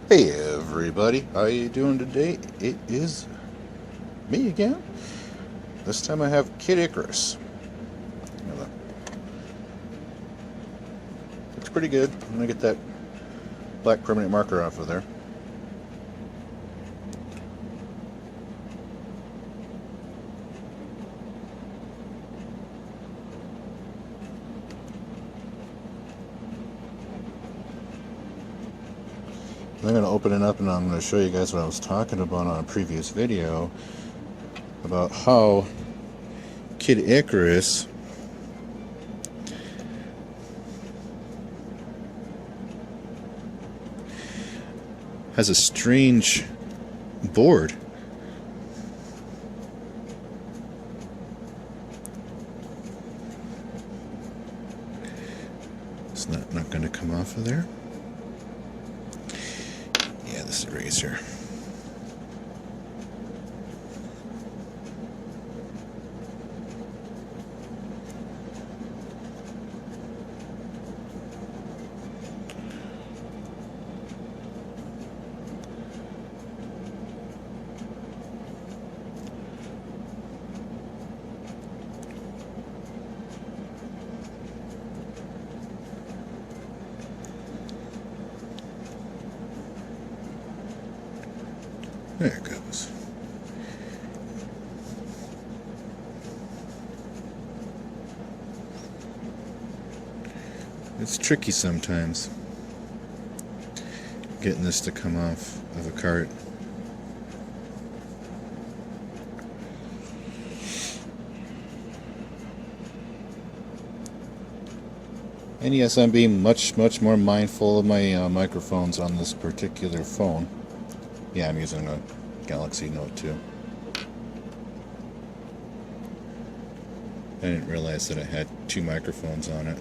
Hey everybody, how you doing today? It is me again. This time I have Kid Icarus. Looks pretty good. I'm gonna get that black permanent marker off of there. I'm going to open it up and I'm going to show you guys what I was talking about on a previous video about how Kid Icarus has a strange board. It's not going to come off of there. Yeah, this eraser. There it goes. It's tricky sometimes getting this to come off of a cart. And yes, I'm being much more mindful of my microphones on this particular phone. Yeah, I'm using a Galaxy Note 2. I didn't realize that it had two microphones on it.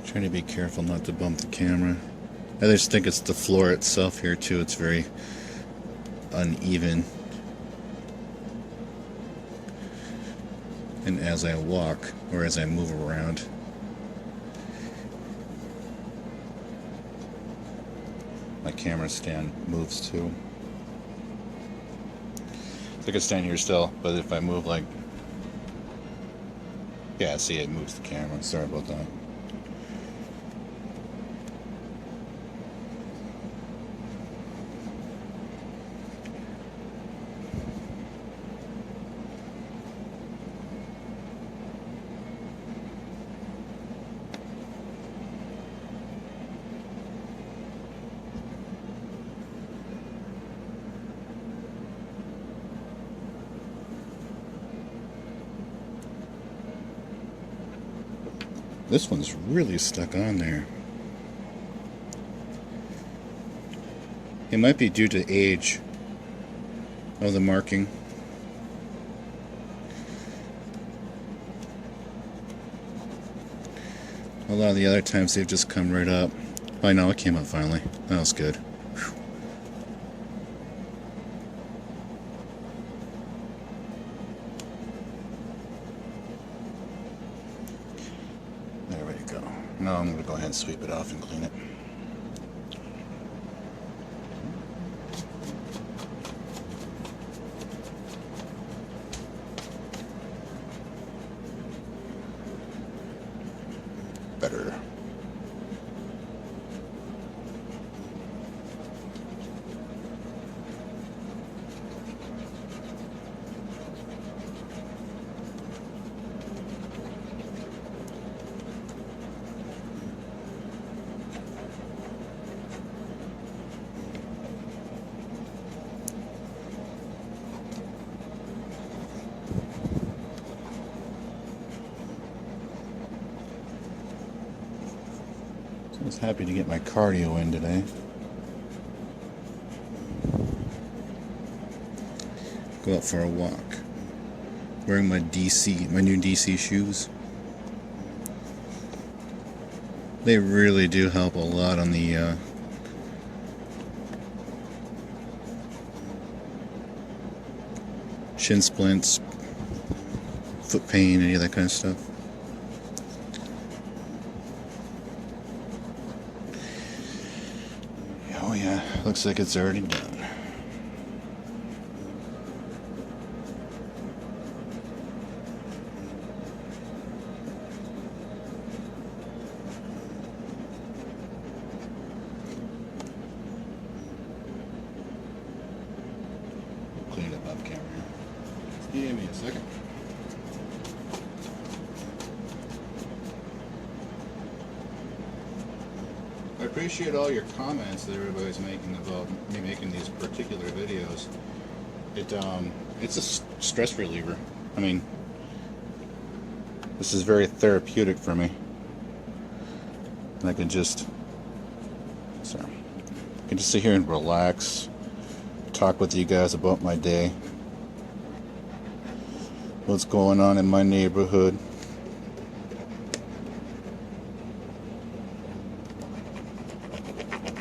Trying to be careful not to bump the camera. I just think it's the floor itself here too. It's very uneven. And as I walk, or as I move around, my camera stand moves too. So I could stand here still, but if I move like... Yeah, see, it moves the camera. Sorry about that. This one's really stuck on there. It might be due to age of the marking. A lot of the other times they've just come right up. Oh, I know, it came up finally. That was good. Whew. There we go. Now I'm going to go ahead and sweep it off and clean it. better. I was happy to get my cardio in today. Go out for a walk. Wearing my new DC shoes. They really do help a lot on the shin splints, foot pain, any of that kind of stuff. Oh yeah, looks like it's already done. Clean it up off camera. Give me a second. I appreciate all your comments that everybody's making about me making these particular videos. It's a stress reliever. I mean, this is very therapeutic for me. And I can just sit here and relax, talk with you guys about my day, what's going on in my neighborhood.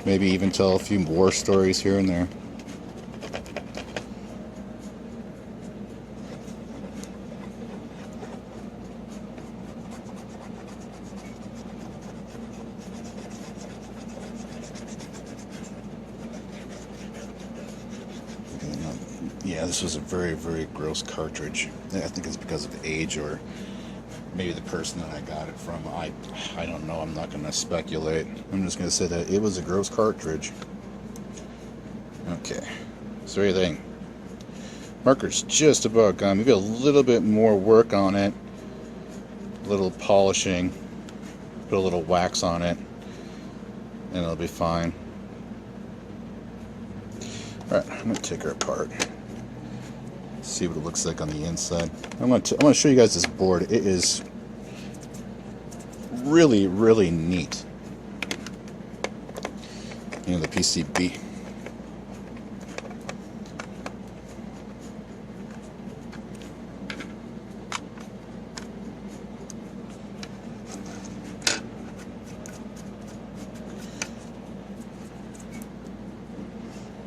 Maybe even tell a few war stories here and there. Yeah, this was a very, very gross cartridge. I think it's because of age, or maybe the person that I got it from. I don't know. I'm not going to speculate. I'm just going to say that it was a gross cartridge. Okay. So everything. Marker's just about gone. Maybe a little bit more work on it. A little polishing. Put a little wax on it. And it'll be fine. Alright, I'm going to take her apart. See what it looks like on the inside. I'm going to show you guys this board. It is really, really neat. You know, the PCB.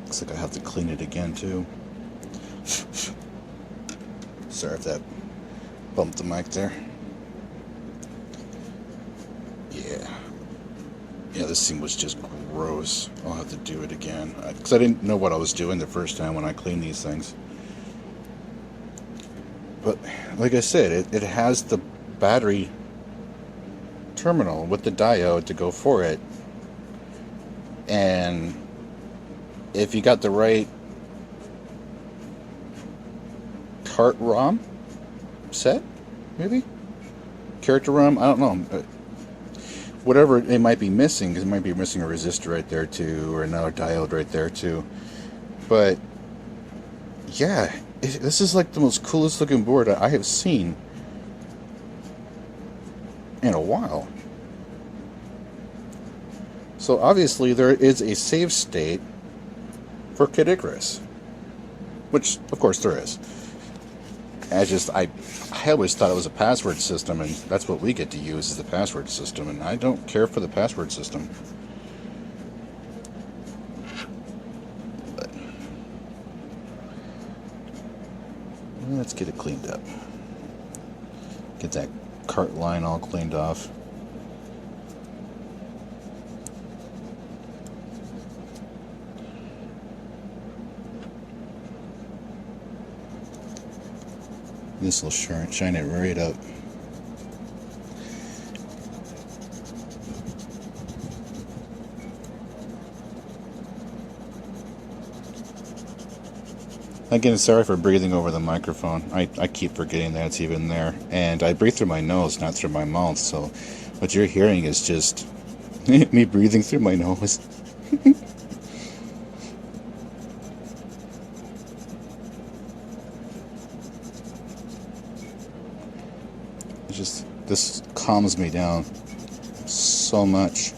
Looks like I have to clean it again too. Sorry if that bumped the mic there. Yeah, this thing was just gross. I'll have to do it again because I didn't know what I was doing the first time when I cleaned these things. But like I said, it has the battery terminal with the diode to go for it, and if you got the right cart ROM set, maybe character ROM, I don't know, but whatever it might be missing, because it might be missing a resistor right there too, or another diode right there too. But yeah, this is like the most coolest looking board I have seen in a while. So obviously there is a save state for Kid Icarus, which of course there is. I always thought it was a password system, and that's what we get to use is the password system, and I don't care for the password system. But let's get it cleaned up. Get that cart line all cleaned off. This will shine it right up. Again, sorry for breathing over the microphone. I keep forgetting that it's even there. And I breathe through my nose, not through my mouth, so what you're hearing is just me breathing through my nose. It's just, this calms me down so much.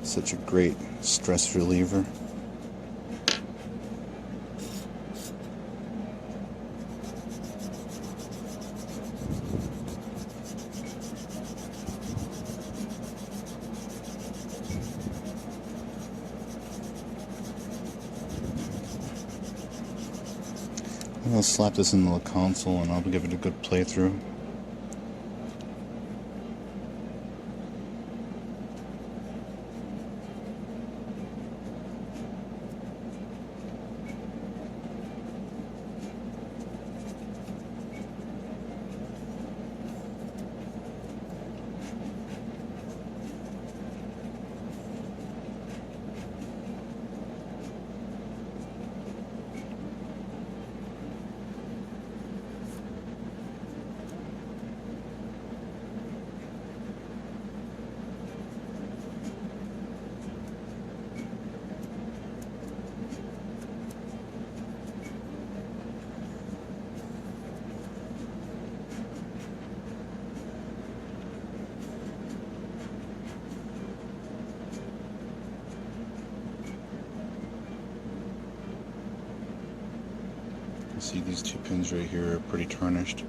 Such a great stress reliever. I'll slap this into the console and I'll give it a good playthrough. See, these two pins right here are pretty tarnished.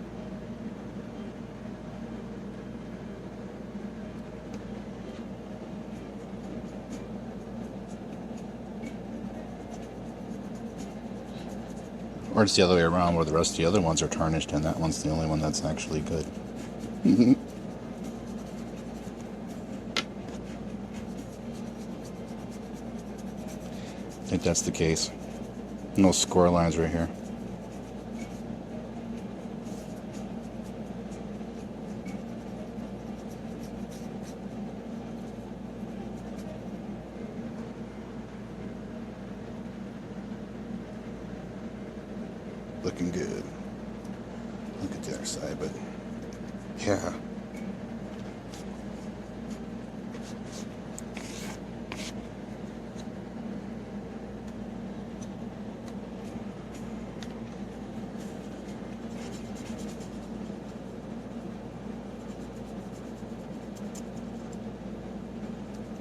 Or it's the other way around, where the rest of the other ones are tarnished and that one's the only one that's actually good. I think that's the case. No score lines right here. Looking good. Look at the other side, but yeah.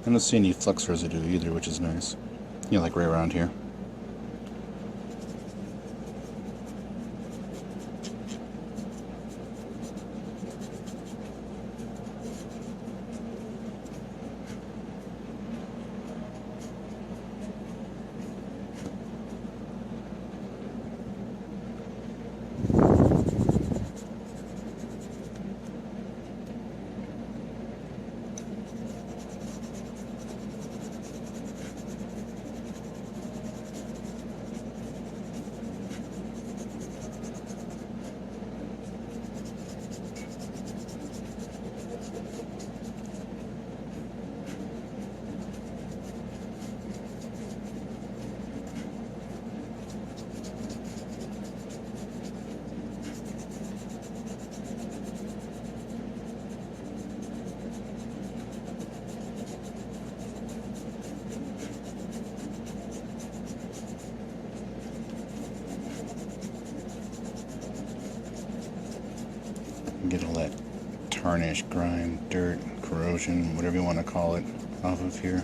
I don't see any flux residue either, which is nice. You know, like right around here. Get all that tarnish, grime, dirt, corrosion, whatever you want to call it, off of here.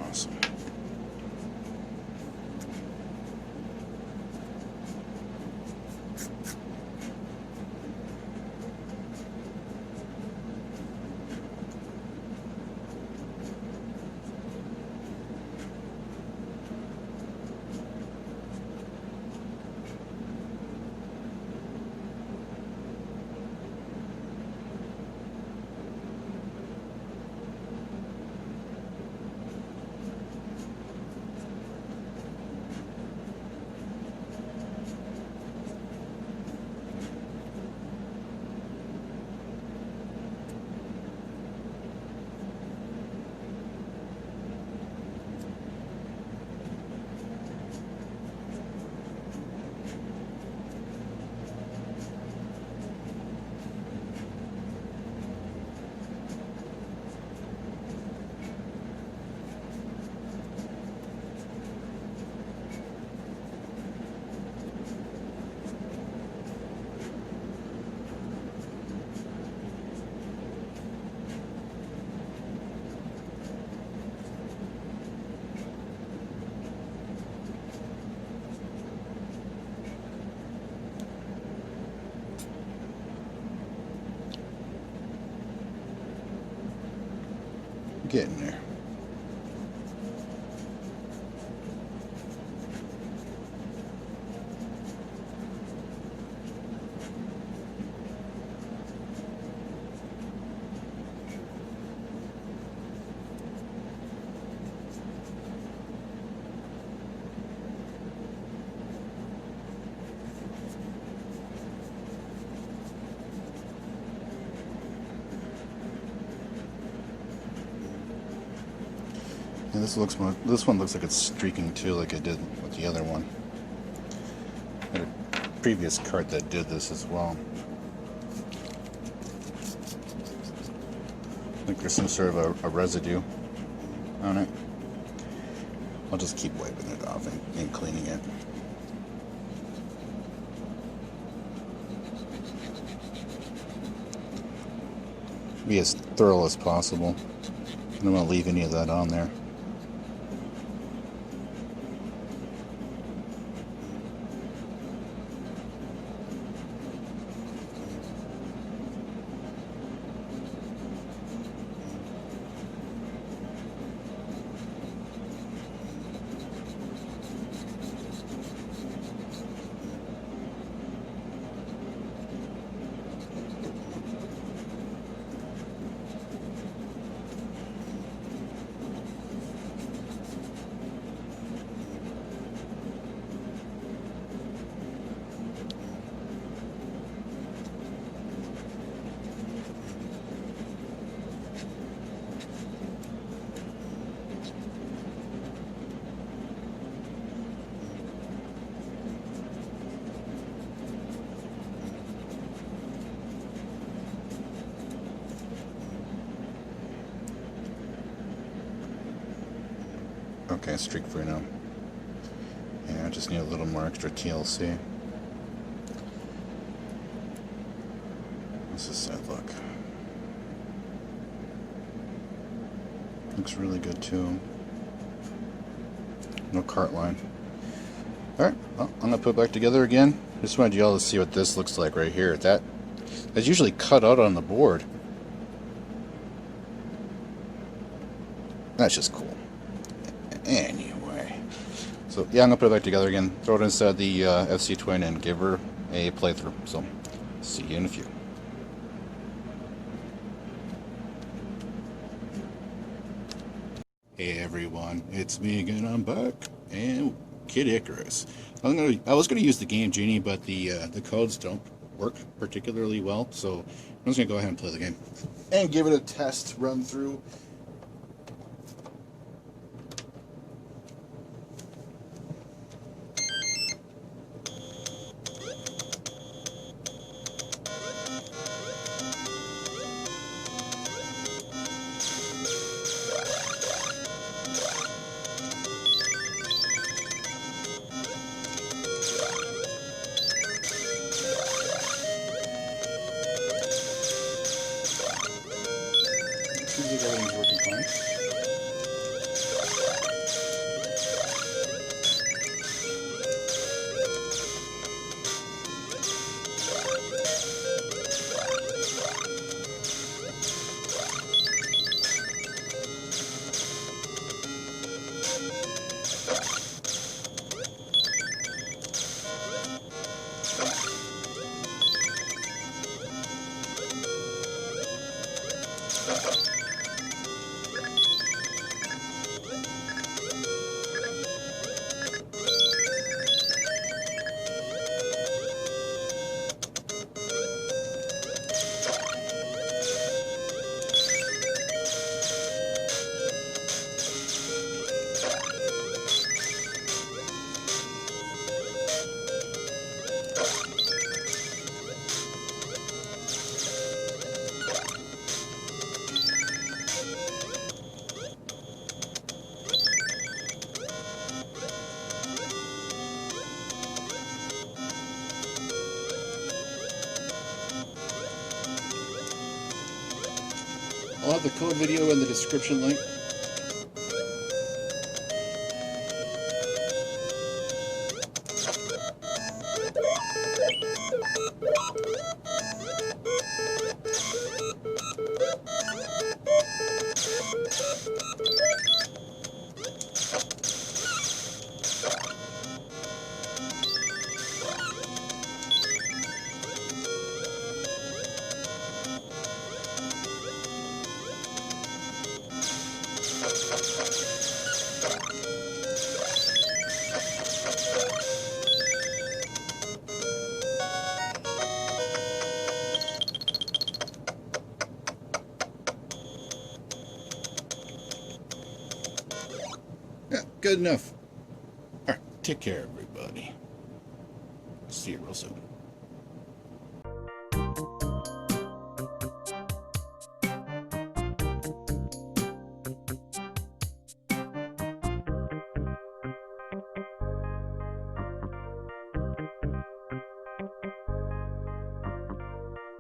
Awesome. Getting there. And this one looks like it's streaking too, like it did with the other one. I had a previous cart that did this as well. I think there's some sort of a residue on it. I'll just keep wiping it off and cleaning it. Be as thorough as possible. I don't want to leave any of that on there. Okay, streak free now. Yeah, I just need a little more extra TLC. What's this side look? Looks really good too. No cart line. Alright, well, I'm going to put it back together again. Just wanted you all to see what this looks like right here. That's usually cut out on the board. That's just cool. Anyway, so yeah, I'm gonna put it back together again, throw it inside the FC Twin, and give her a playthrough. So, see you in a few. Hey everyone, it's me again. I'm back, and Kid Icarus. I was gonna use the Game Genie, but the codes don't work particularly well, so I'm just gonna go ahead and play the game and give it a test run through. Seems like everything's working fine. I'll have the code video in the description link. Good enough. All right, take care, everybody. See you real soon.